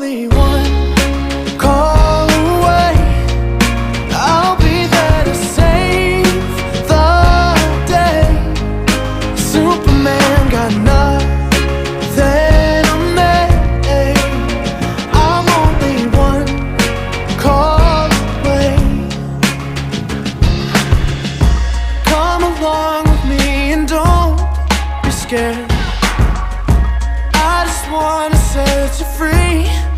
only one call away. I'll be there to save the day. Superman got nothing on me. I'm only one call away. Come along with me and don't be scared. I just wanna set you free.